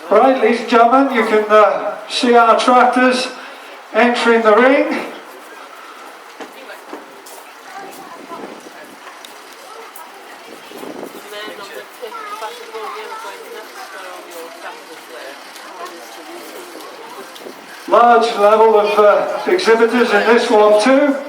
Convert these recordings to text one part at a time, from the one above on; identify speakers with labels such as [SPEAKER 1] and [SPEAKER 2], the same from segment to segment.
[SPEAKER 1] Right, ladies and gentlemen, you can see our tractors entering the ring. Large level of exhibitors in this one too.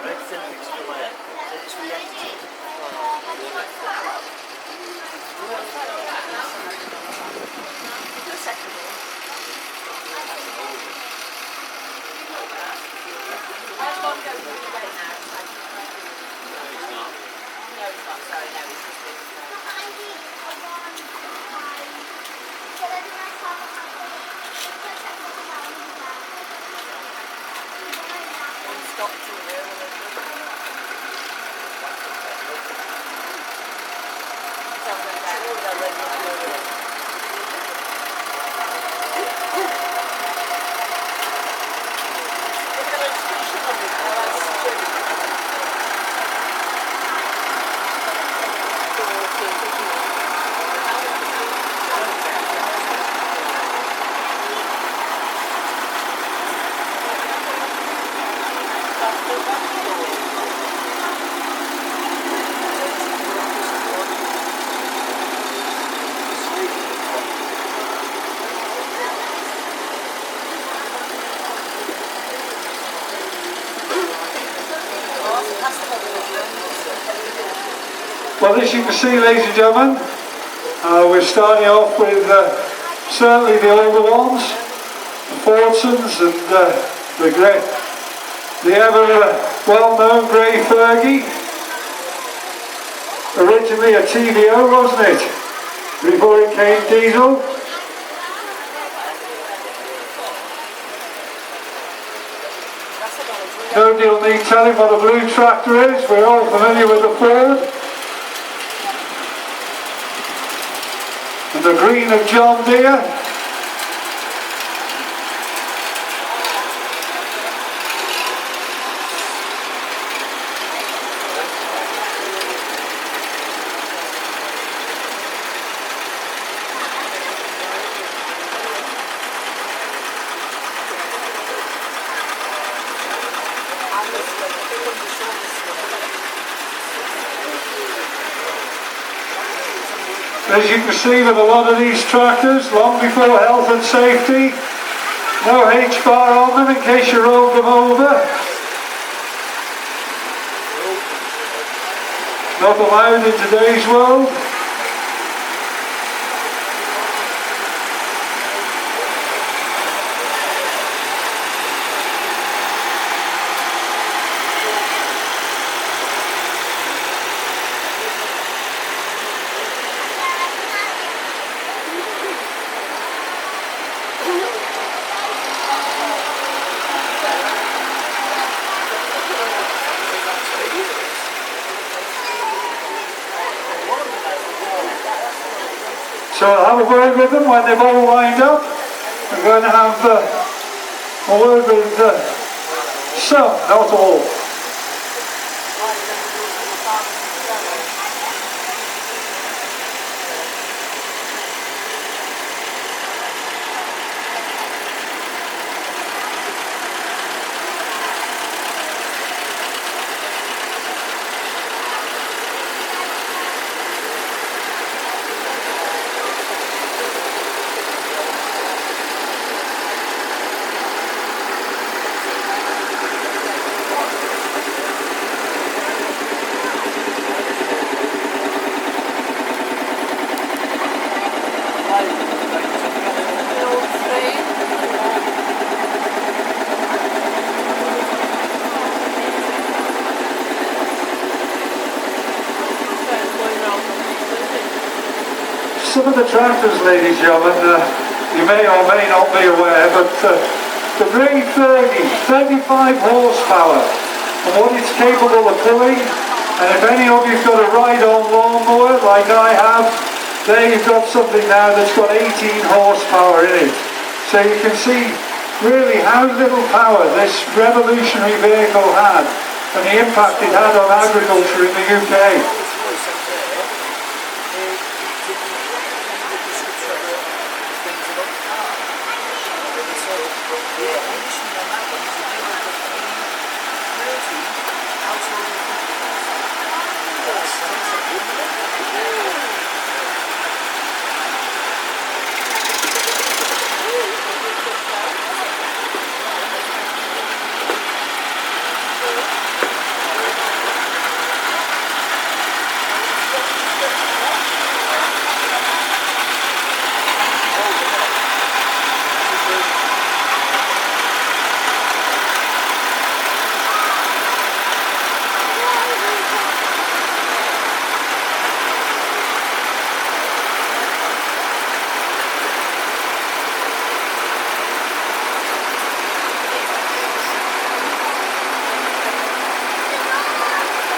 [SPEAKER 1] Well, as you can see, ladies and gentlemen, we're starting off with certainly the older ones, the Fordsons and the ever well-known grey Fergie. Originally a TVO, wasn't it? Before it came diesel. Nobody will need telling what a blue tractor is. We're all familiar with the Ford. And the green of John Deere. As you can see with a lot of these tractors, long before health and safety, no H-bar on them in case you rolled them over. Not allowed in today's world. So I'll have a word with them when they've all lined up. I'm going to have a word with some, not all. Some of the tractors, ladies and gentlemen, you may or may not be aware, but the grey Fergie, 35 horsepower, and what it's capable of pulling. And if any of you've got a ride-on lawnmower like I have, there you've got something now that's got 18 horsepower in it. So you can see really how little power this revolutionary vehicle had and the impact it had on agriculture in the UK.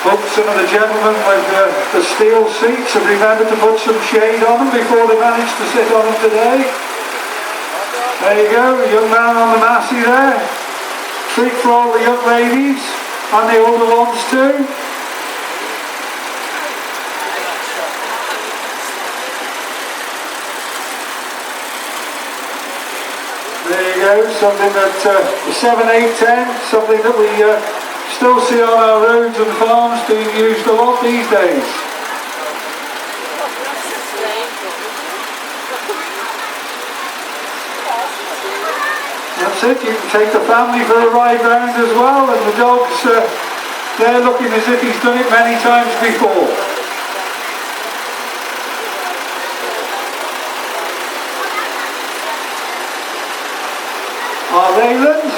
[SPEAKER 1] Hope some of the gentlemen with the steel seats have remembered to put some shade on them before they managed to sit on them today. There you go, a young man on the massey there. Treat for all the young ladies and the older ones too. There you go, something that the 7, 8, 10, something that we still see on our roads and farms being used a lot these days. That's it, you can take the family for a ride round as well, and the dog's there looking as if he's done it many times before. Our Leyland,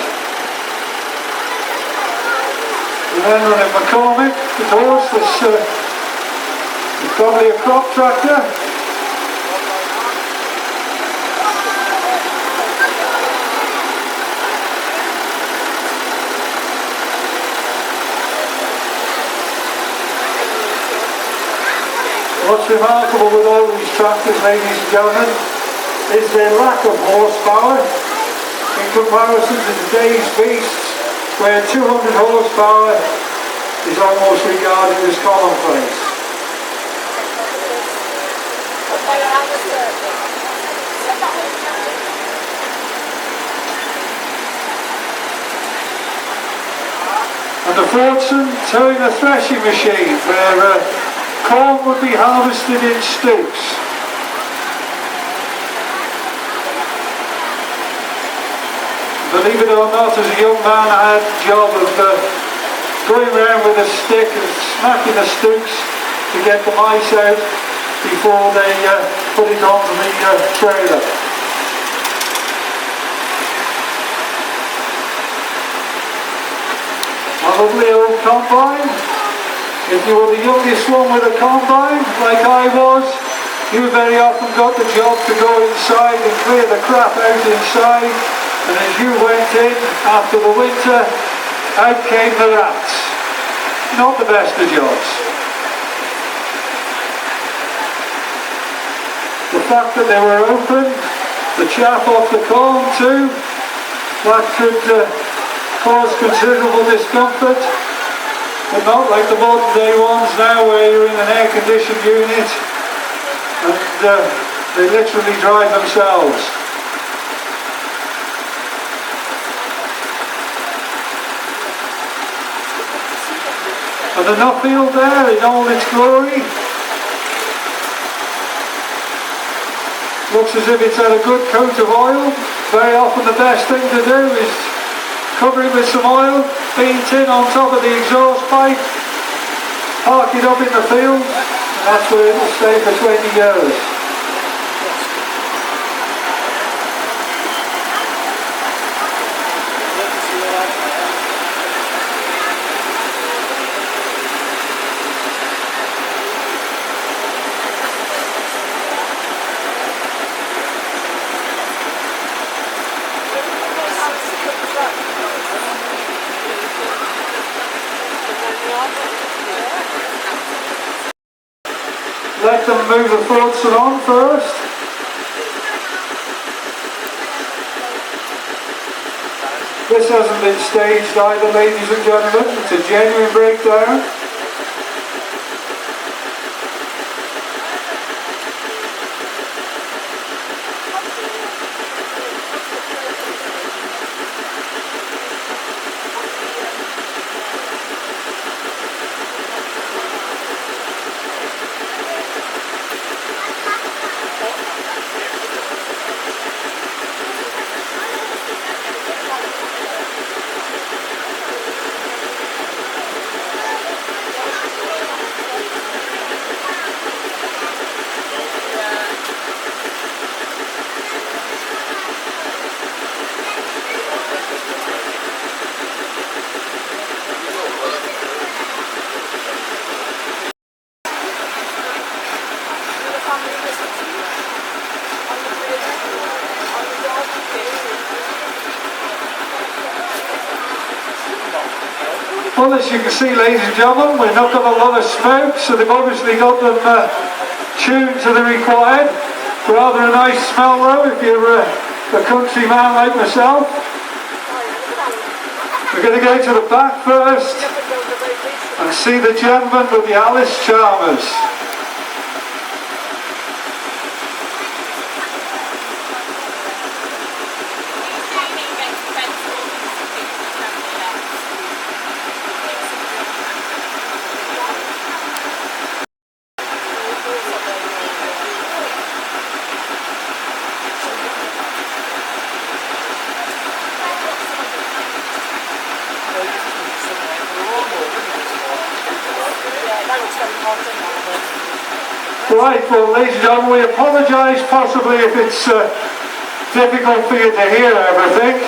[SPEAKER 1] and then running McCormick, the horse, this is probably a crop tractor. What's remarkable with all these tractors, ladies and gentlemen, is their lack of horsepower in comparison to today's beasts, where 200 horsepower is almost regarded as commonplace. And the Fordson towing a threshing machine where corn would be harvested in stooks. Believe it or not, as a young man I had the job of going around with a stick and smacking the stooks to get the mice out before they put it onto the trailer. A lovely old combine. If you were the youngest one with a combine, like I was, you very often got the job to go inside and clear the crap out inside. And as you went in after the winter, out came the rats. Not the best of jobs. The fact that they were open, the chaff off the corn too, that could cause considerable discomfort, but not like the modern day ones now where you're in an air-conditioned unit and they literally dry themselves. And the Nuffield there in all its glory. Looks as if it's had a good coat of oil. Very often the best thing to do is cover it with some oil, paint in on top of the exhaust pipe, park it up in the field, and that's where it will stay for 20 years. Let them move the Fordson on first. This hasn't been staged either, ladies and gentlemen. It's a genuine breakdown. Well, as you can see, ladies and gentlemen, we've not got a lot of smoke, so they've obviously got them tuned to the required. Rather a nice smell though, if you're a country man like myself. We're going to go to the back first and see the gentleman with the Alice Chalmers. Right, well, ladies and gentlemen, we apologise possibly if it's difficult for you to hear everything,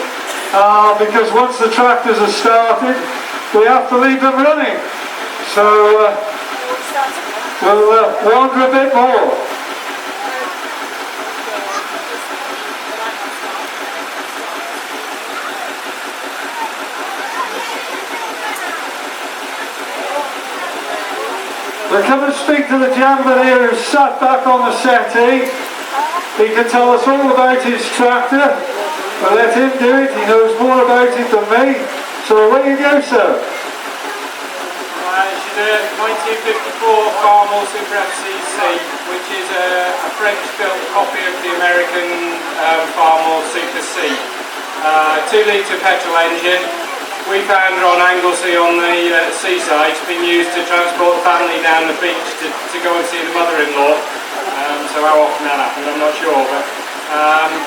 [SPEAKER 1] because once the tractors are started, we have to leave them running. So we'll wander a bit more. We'll come and speak to the gentleman here who's sat back on the settee. He can tell us all about his tractor. We'll let him do it. He knows more about it than me. So away you go, sir.
[SPEAKER 2] It's a 1954 Farmall Super FCC, which is a French-built copy of the American Farmall Super C. 2-litre petrol engine. We found her on Anglesey on the seaside. It's been used to transport the family down the beach to go and see the mother-in-law. So how often that happened, I'm not sure. But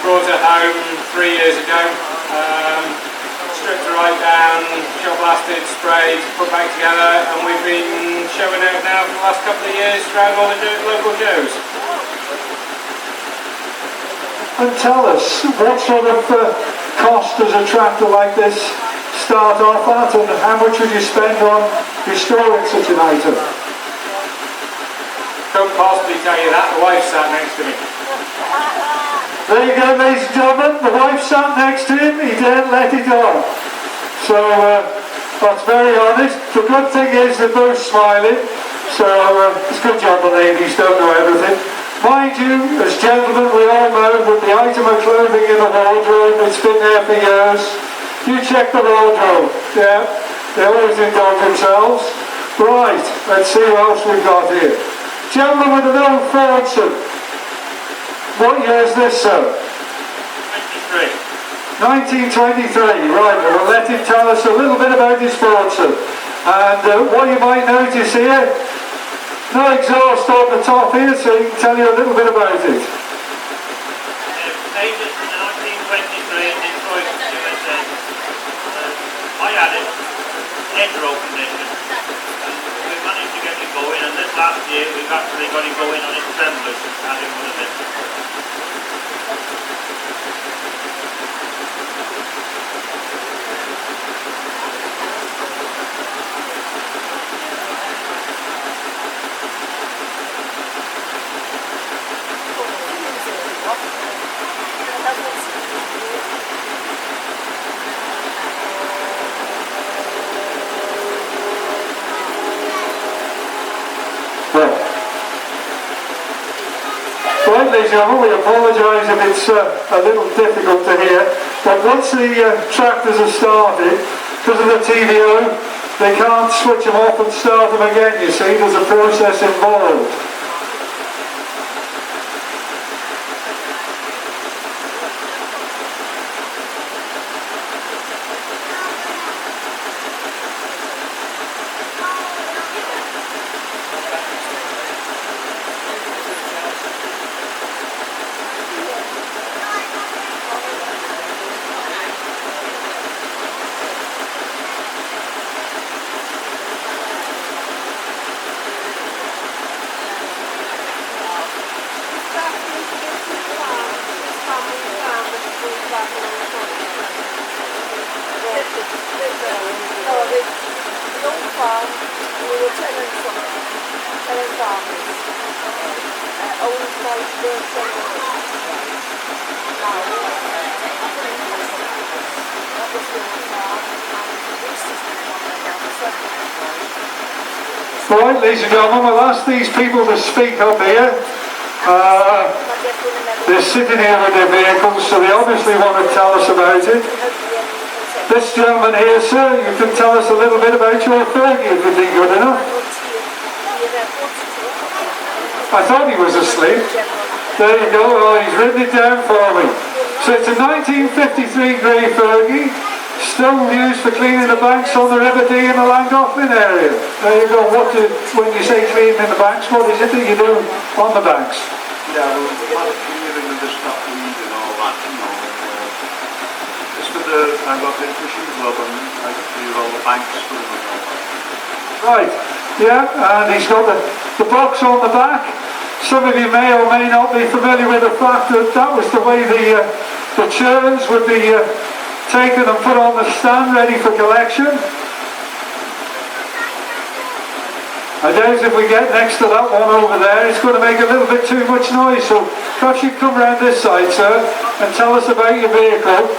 [SPEAKER 2] brought her home 3 years ago. Stripped her right down, shot blasted, sprayed, put back together, and we've been showing out now for the last couple of years around all the local shows.
[SPEAKER 1] And tell us, what sort of cost does a tractor like this start off at, and how much would you spend on restoring such an item?
[SPEAKER 2] Couldn't possibly tell you that, the wife sat next to me.
[SPEAKER 1] There you go, ladies and gentlemen, the wife sat next to him, he didn't let it on. So that's very honest. The good thing is they're both smiling, so it's a good job the ladies don't know everything. Mind you, as gentlemen, we all know that the item of clothing in the wardrobe, it's been there for years. You check the wardrobe, yeah, they always indulge themselves. Right, let's see what else we've got here. Gentleman with an old Fordson. What year is this, sir? 1923, right, we'll let him tell us a little bit about his Fordson. And what you might notice here, no exhaust on the top here, so he can tell you a little bit about it.
[SPEAKER 3] Dated 1923 in Detroit, USA. I had it, dead row condition, and we managed to get it going, and this last year we've actually got it going on its tremblers, as it would have been.
[SPEAKER 1] Right, ladies and gentlemen, we apologise if it's a little difficult to hear, but once the tractors are started, because of the TVO, they can't switch them off and start them again, you see, there's a process involved. Right, ladies and gentlemen, we'll ask these people to speak up here. They're sitting here with their vehicles, so they obviously want to tell us about it. This gentleman here, sir, you can tell us a little bit about your Fergie if you'd be good enough. I thought he was asleep. There you go, oh, he's written it down for me. So it's a 1953 grey Fergie, still used for cleaning the banks on the River Dee in the Llangollen area. There you go, when you say cleaning the banks, what is it that you do on the banks?
[SPEAKER 4] Yeah, well, clearing and the stuff weed and all that, you know. It's for the, I've got the fishing club and I clear all the banks for them and all that.
[SPEAKER 1] Right, yeah, and he's got the box on the back. Some of you may or may not be familiar with the fact that that was the way the churns would be taken and put on the stand ready for collection. I doubt if we get next to that one over there, it's going to make a little bit too much noise, so perhaps you come round this side, sir, and tell us about your vehicle.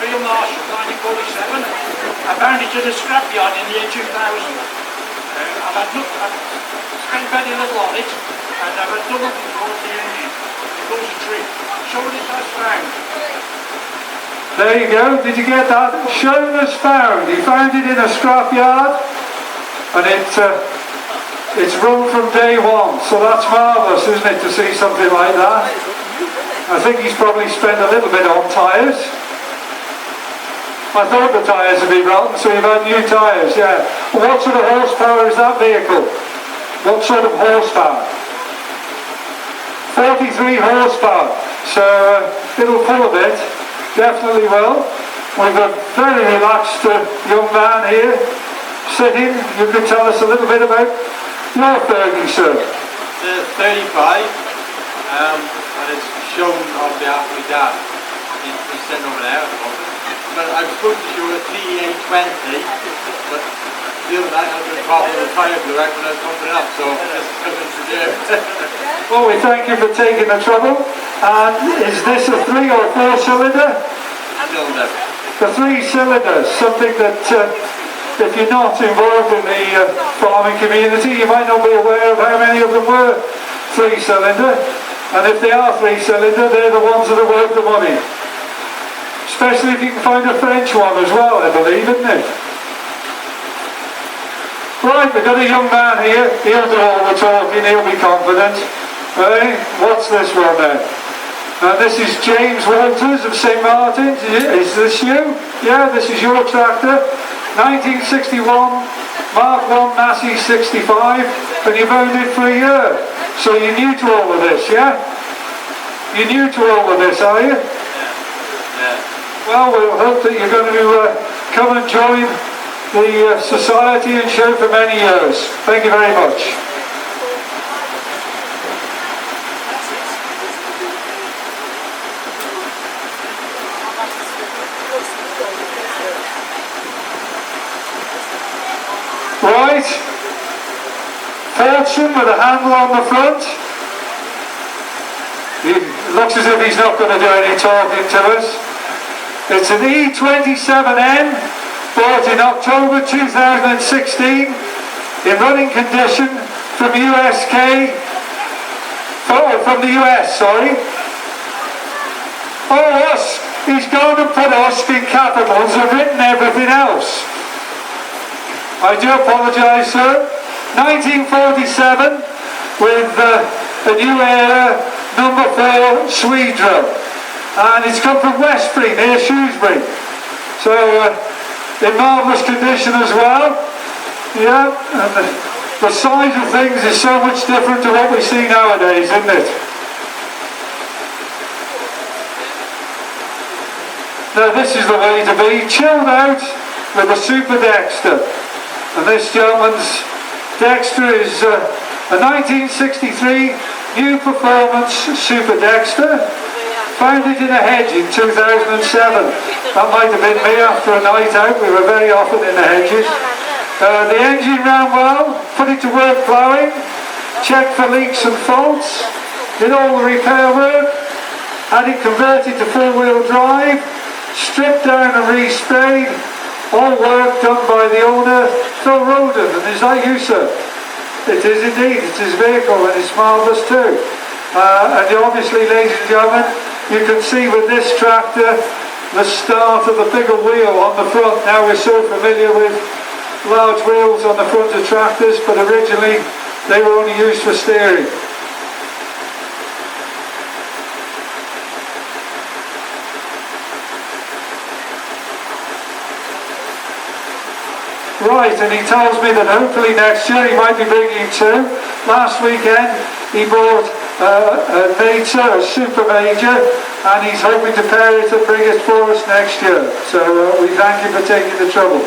[SPEAKER 3] Field Marshal, 1947. I found it in a scrapyard in the year 2000. I've spent very little on it, and I've had double towards the engine. It goes a tree. Shown it as found.
[SPEAKER 1] There you go, did you get that? Shown as found. He found it in a scrapyard, and it's run from day one, so that's marvellous, isn't it, to see something like that? I think he's probably spent a little bit on tyres. I thought the tyres would be rotten, so you've had new tyres, yeah. What sort of horsepower is that vehicle? What sort of horsepower? 43 horsepower, so it'll pull a bit, definitely will. We've got a very relaxed young man here, sitting. You could tell us a little bit about your Fergie, sir.
[SPEAKER 5] It's 35, and it's shown on behalf of my dad. He's sitting over there at the moment. But I'm supposed to show a TEA20, but the other night I was in a problem with the tyre blew out when I was pumping it up, so this is coming to do.
[SPEAKER 1] Well, we thank you for taking the trouble. And is this a 3 or 4 cylinder?
[SPEAKER 5] Cylinder.
[SPEAKER 1] The 3 cylinders, something that if you're not involved in the farming community, you might not be aware of how many of them were 3 cylinder. And if they are 3 cylinder, they're the ones that are worth the money. Especially if you can find a French one as well, I believe, isn't it? Right, we've got a young man here. He'll do all the talking, he'll be confident. Hey, what's this one then? This is James Walters of St. Martin's. Is this you? Yeah, this is your tractor. 1961, Mark 1 Massey 65, and you've owned it for a year. So you're new to all of this, yeah? You're new to all of this, are you?
[SPEAKER 5] Yeah.
[SPEAKER 1] Well, we'll hope that you're going to come and join the society and show for many years. Thank you very much. Right. Fortune with a handle on the front. It looks as if he's not going to do any talking to us. It's an E27N, bought in October 2016, in running condition from from the US, sorry. Oh, us, he's gone and put Usk in capitals and written everything else. I do apologise, sir. 1947, with a new era, number 4 Swede drill. And it's come from Oswestry near Shrewsbury, so in marvellous condition as well. Yeah, and the size of things is so much different to what we see nowadays, isn't it? Now this is the way to be, chilled out with a Super Dexter, and this gentleman's Dexter is a 1963 New Performance Super Dexter. Found it in a hedge in 2007. That might have been me after a night out. We were very often in the hedges. The engine ran well, put it to work ploughing, checked for leaks and faults, did all the repair work, had it converted to four-wheel drive, stripped down and resprayed, all work done by the owner, Phil Roden. And is that you, sir? It is indeed, it's his vehicle, and it's marvellous too. And obviously, ladies and gentlemen, you can see with this tractor the start of the bigger wheel on the front. Now we're so familiar with large wheels on the front of tractors, but originally they were only used for steering. Right, and he tells me that hopefully next year he might be bringing two. Last weekend he bought a major, a super major, and he's hoping to pair it and bring it for us next year. So we thank him for taking the trouble.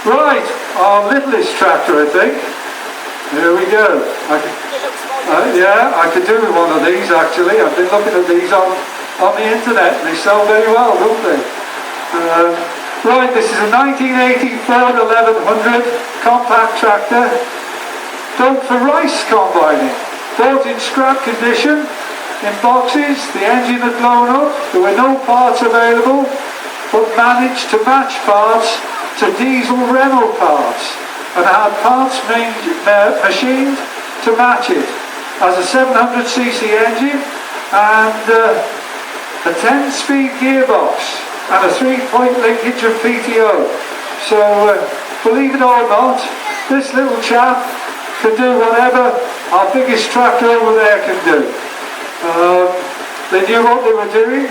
[SPEAKER 1] Right, our littlest tractor, I think. Here we go. I could do with one of these actually. I've been looking at these on the internet, and they sell very well, don't they? Right, this is a 1980 Ford 1100 compact tractor, built for rice combining, built in scrap condition, in boxes. The engine had blown up, there were no parts available, but managed to match parts to diesel Renault parts, and had parts machined to match it, as a 700cc engine and a 10-speed gearbox and a 3-point linkage of PTO. So believe it or not, this little chap can do whatever our biggest tractor over there can do. They knew what they were doing.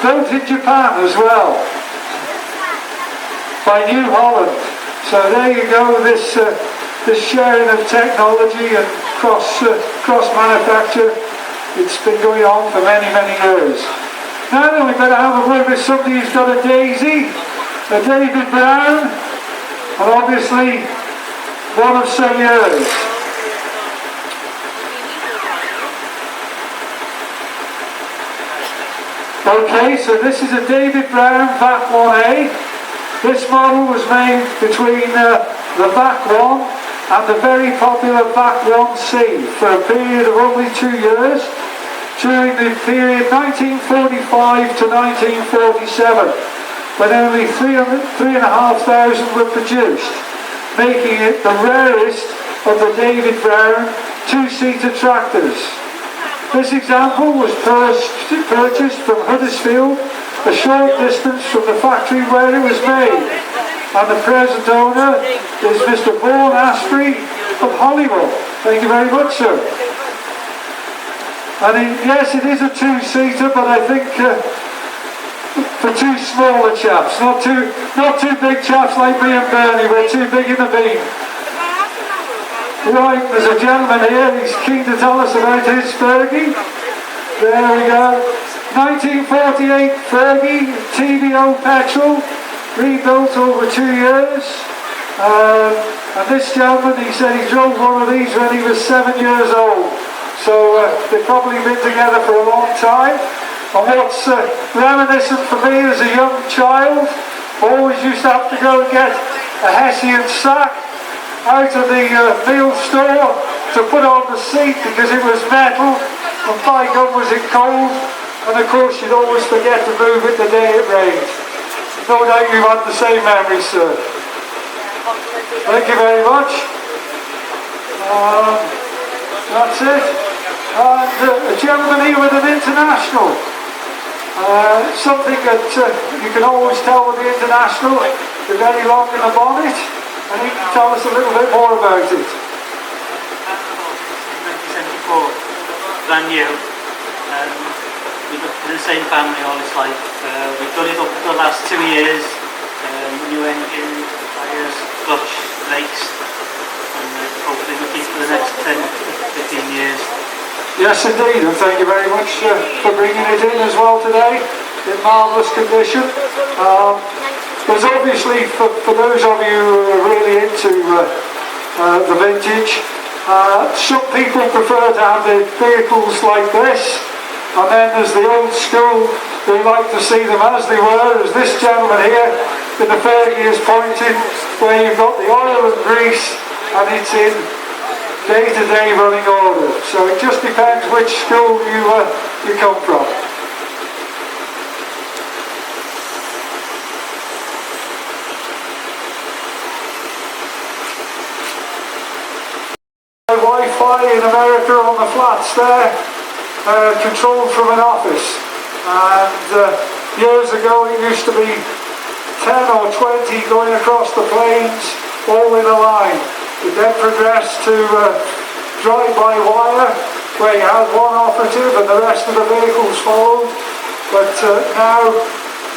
[SPEAKER 1] Built in Japan as well, by New Holland. So there you go, this sharing of technology and cross manufacture. It's been going on for many, many years. Now then, we better have a word with somebody who's got a Daisy, a David Brown, and obviously one of some years. Okay, so this is a David Brown VAC 1A. This model was made between the VAC 1 and the very popular VAC 1C for a period of only 2 years, during the period 1945 to 1947, when only 3,500 were produced, making it the rarest of the David Brown two-seater tractors. This example was purchased from Huddersfield, a short distance from the factory where it was made, and the present owner is Mr. Oswestry of Hollywood. Thank you very much, sir. And yes, it is a two-seater, but I think for two smaller chaps, not two big chaps like me and Bernie. We're too big in the beam. Right, there's a gentleman here. He's keen to tell us about his Fergie. There we go. 1948 Fergie TVO petrol, rebuilt over 2 years. And this gentleman, he said he drove one of these when he was 7 years old. So they've probably been together for a long time. And what's reminiscent for me as a young child, always used to have to go and get a Hessian sack out of the meal store to put on the seat because it was metal, and by God was it cold. And of course you'd always forget to move it the day it rained. No doubt you've had the same memories, sir. Thank you very much. That's it. And a gentleman here with an International. Something that you can always tell with the International, they're very long in the bonnet, and he can tell us a little bit more about it.
[SPEAKER 6] 1974, brand new. We've been the same family all his life. We've done it up for the last 2 years. New engine, tyres, clutch, brakes, and hopefully we'll keep for the next 10, 15 years.
[SPEAKER 1] Yes indeed, and thank you very much for bringing it in as well today, in marvellous condition. There's obviously, for those of you who are really into the vintage, some people prefer to have their vehicles like this, and then there's the old school who like to see them as they were, as this gentleman here in the Fergie is pointing, where you've got the oil and grease, and it's in day-to-day running order. So it just depends which school you come from. Wi-Fi in America on the flats there, controlled from an office. And years ago it used to be 10 or 20 going across the plains, all in a line. It then progressed to drive-by wire, where you had one operative and the rest of the vehicles followed. But now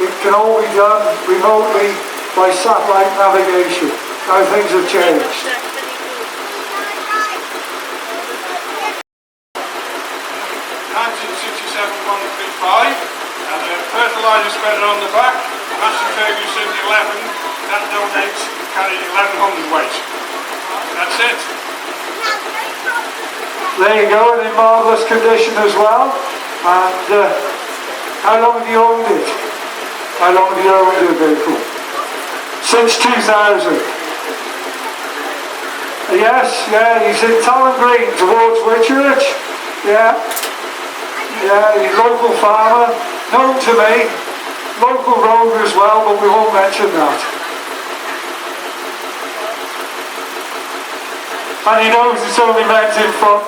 [SPEAKER 1] it can all be done remotely by satellite navigation. How things have changed.
[SPEAKER 4] 135, and the fertiliser spreader on the back, Massey Ferguson 11, that donates, carrying 1100 weight. That's it.
[SPEAKER 1] There you go, and in marvellous condition as well. And how long have you owned it? How long have you owned the vehicle? Since 2000. Yes, yeah, he's in Talon Green towards Whitchurch. Yeah. Yeah, he's a local farmer, known to me, local road as well, but we won't mention that. And he knows it's only meant in front.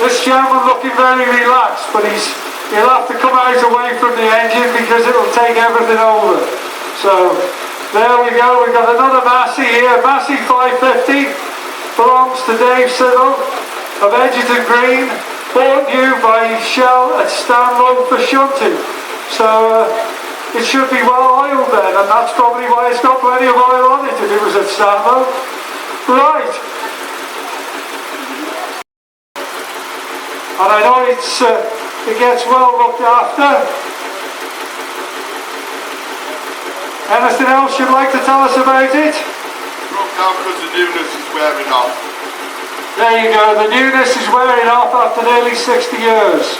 [SPEAKER 1] This gentleman looking very relaxed, but he'll have to come out away from the engine because it'll take everything over. So, there we go, we've got another Massey here, Massey 550, belongs to Dave Siddle of Edgerton Green, bought new by Shell at Stanlow for shunting. So it should be well oiled then, and that's probably why it's got plenty of oil on it if it was at Stanlow. Right. And I know it gets well looked after. Anything else you'd like to tell us about it?
[SPEAKER 4] Broke down because the newness is wearing off.
[SPEAKER 1] There you go, the newness is wearing off after nearly 60 years.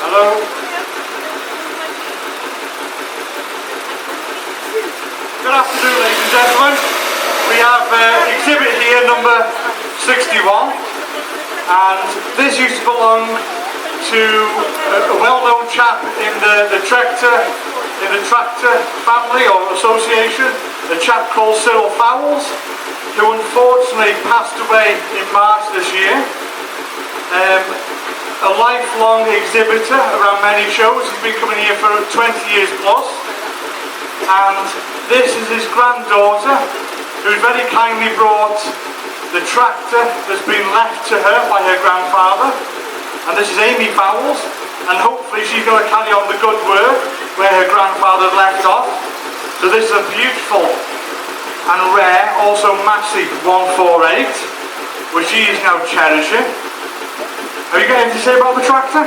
[SPEAKER 1] Hello. Good afternoon, ladies and gentlemen. We have exhibit here number 61, and this used to belong to a well-known chap in the tractor family or association, a chap called Cyril Fowles, who unfortunately passed away in March this year. A lifelong exhibitor around many shows. He's been coming here for 20 years plus, and this is his granddaughter, who's very kindly brought the tractor that's been left to her by her grandfather, and this is Amy Fowles, and hopefully she's going to carry on the good work where her grandfather left off. So this is a beautiful and rare, also Massey 148, which she is now cherishing. Have you got anything to say about the tractor?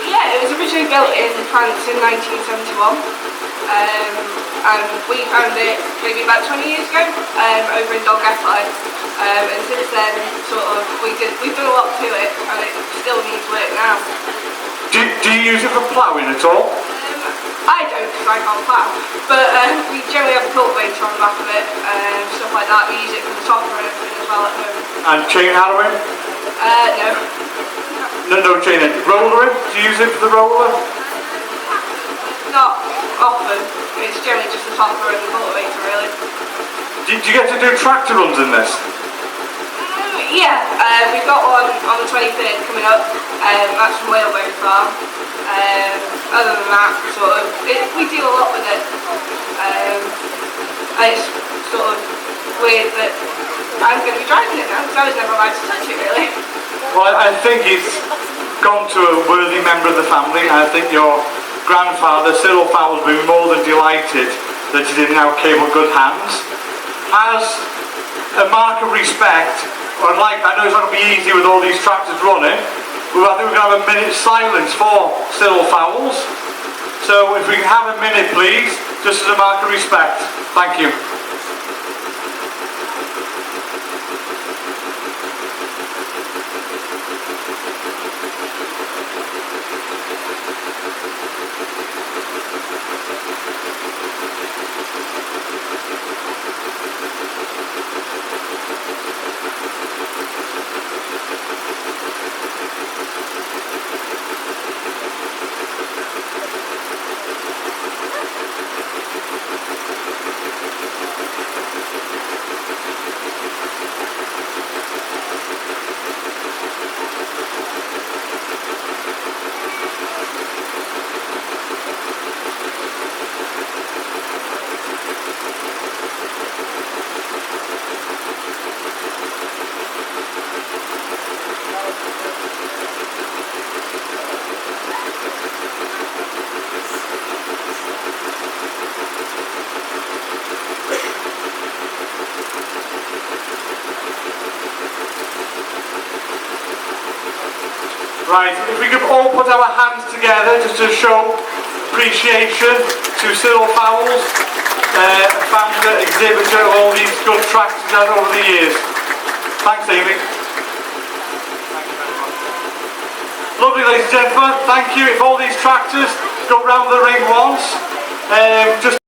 [SPEAKER 7] Yeah, it was originally built in France in 1971, and we found it maybe about 20 years ago over in Dolgethai, and since then we've done a lot to it, and it still needs work now.
[SPEAKER 1] Do you use it for ploughing at all?
[SPEAKER 7] I don't, because I can't plough, but we generally have a cultivator on the back of it, stuff like that. We use it for the topper and everything as well at home.
[SPEAKER 1] And chain harrowing?
[SPEAKER 7] No.
[SPEAKER 1] No chain in. Rollering? Do you use it for the roller?
[SPEAKER 7] Not often. It's generally just the topper and the cultivator, really.
[SPEAKER 1] Do you get to do tractor runs in this?
[SPEAKER 7] Yeah, we've got one on the 23rd coming up. That's from Whalebone Farm. Other than that, we do a lot with it. And it's sort of weird that I'm going to be driving it now, because I was never allowed to touch it, really.
[SPEAKER 1] Well, I think it's gone to a worthy member of the family, and I think you're grandfather, Cyril Fowles, will be more than delighted that it's in now capable good hands. As a mark of respect, I know it's not going to be easy with all these tractors running, but I think we're going to have a minute's silence for Cyril Fowles. So if we can have a minute, please, just as a mark of respect. Thank you. Right, if we could all put our hands together just to show appreciation to Cyril Fowles, founder, exhibitor of all these good tractors out over the years. Thanks, Amy. Lovely, ladies and gentlemen, thank you. If all these tractors go round the ring once, just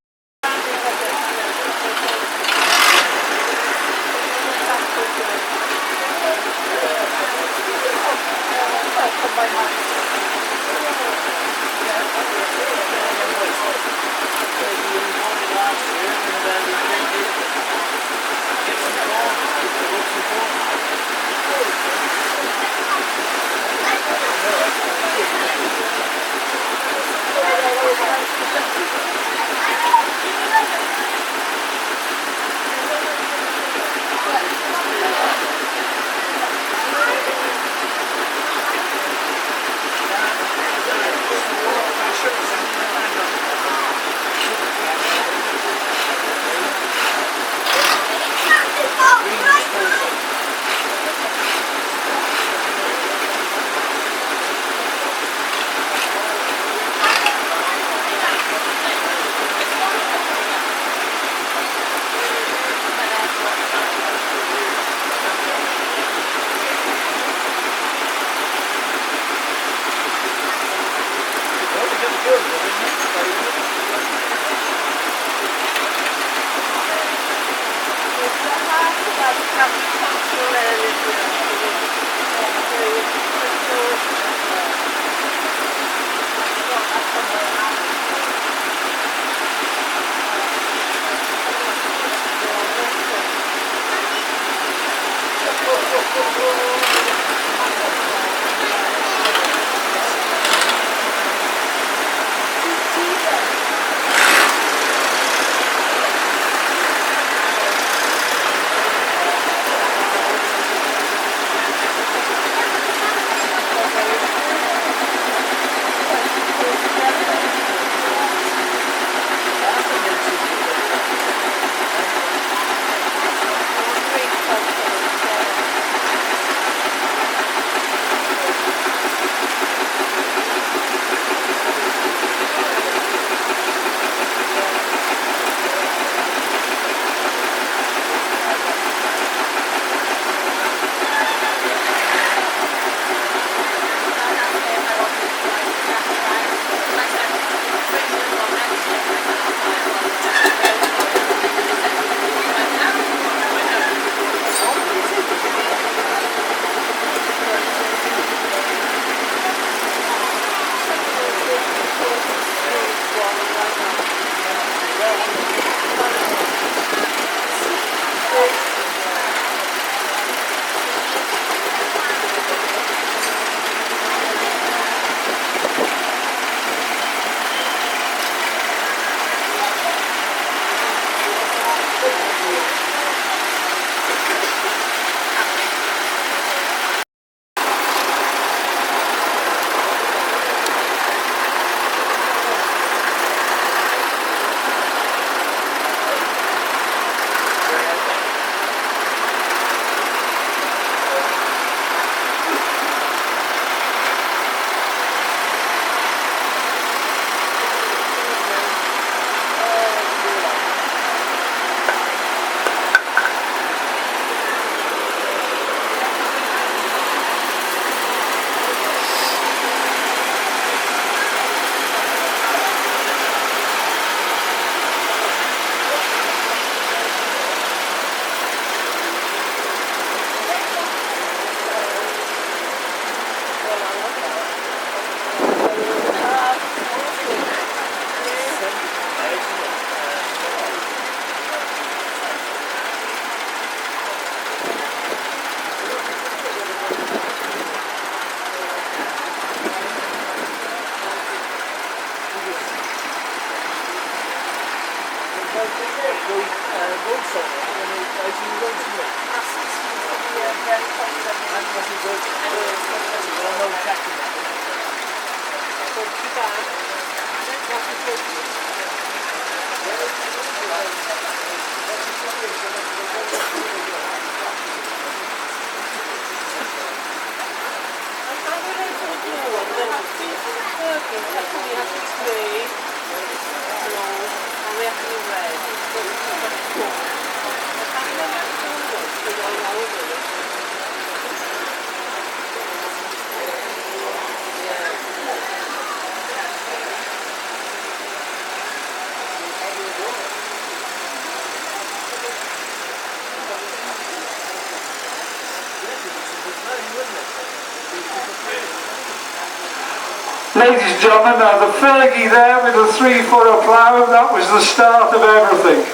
[SPEAKER 1] Ladies and gentlemen, now the Fergie there with the 3-furrow plough, that was the start of everything.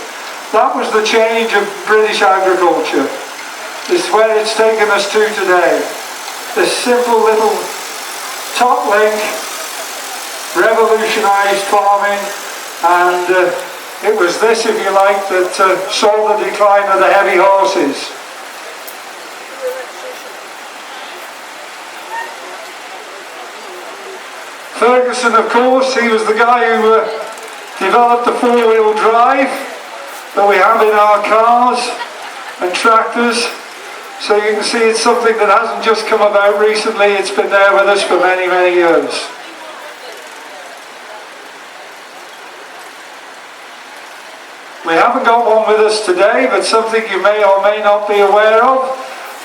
[SPEAKER 1] That was the change of British agriculture. This is where it's taken us to today. This simple little top link revolutionised farming, and it was this, if you like, that saw the decline of the heavy horses. Ferguson, of course, he was the guy who developed the four-wheel drive that we have in our cars and tractors. So you can see it's something that hasn't just come about recently, it's been there with us for many, many years. We haven't got one with us today, but something you may or may not be aware of.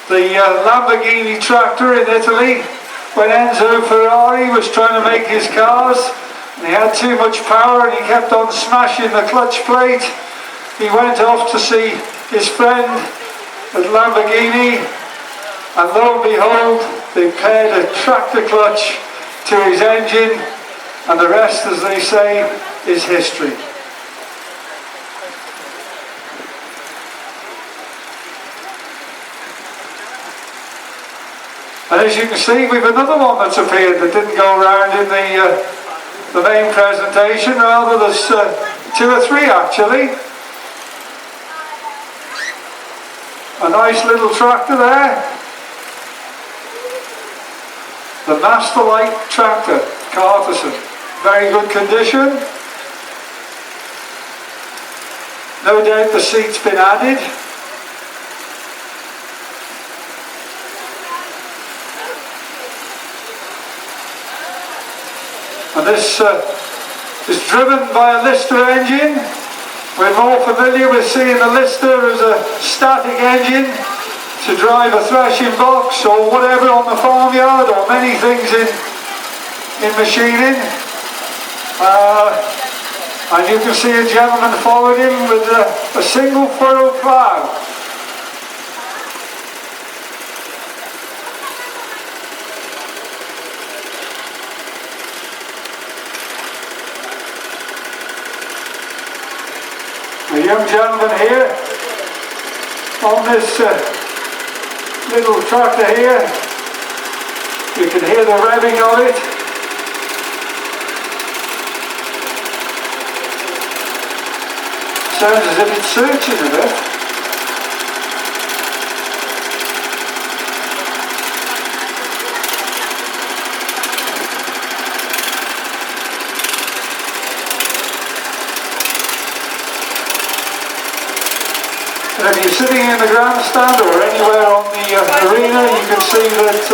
[SPEAKER 1] The Lamborghini tractor in Italy. When Enzo Ferrari was trying to make his cars, and he had too much power and he kept on smashing the clutch plate, he went off to see his friend at Lamborghini, and lo and behold, they paired a tractor clutch to his engine, and the rest, as they say, is history. And as you can see, we've another one that's appeared that didn't go around in the main presentation. Rather, there's 2 or 3 actually. A nice little tractor there. The Masterlight tractor, Carterson. Very good condition. No doubt the seat's been added. And this is driven by a Lister engine. We're more familiar with seeing the Lister as a static engine to drive a thrashing box or whatever on the farmyard, or many things in machining. And you can see a gentleman following him with a single furrow plough. A young gentleman here on this little tractor here. You can hear the revving of it. Sounds as if it's searching a bit. And if you're sitting in the grandstand or anywhere on the arena, you can see that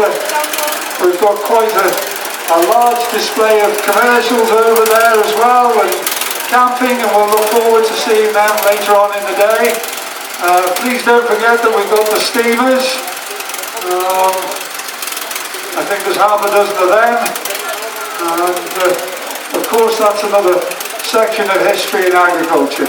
[SPEAKER 1] we've got quite a large display of commercials over there as well, and camping, and we'll look forward to seeing them later on in the day. Please don't forget that we've got the steamers. I think there's half a dozen of them, and of course that's another section of history in agriculture.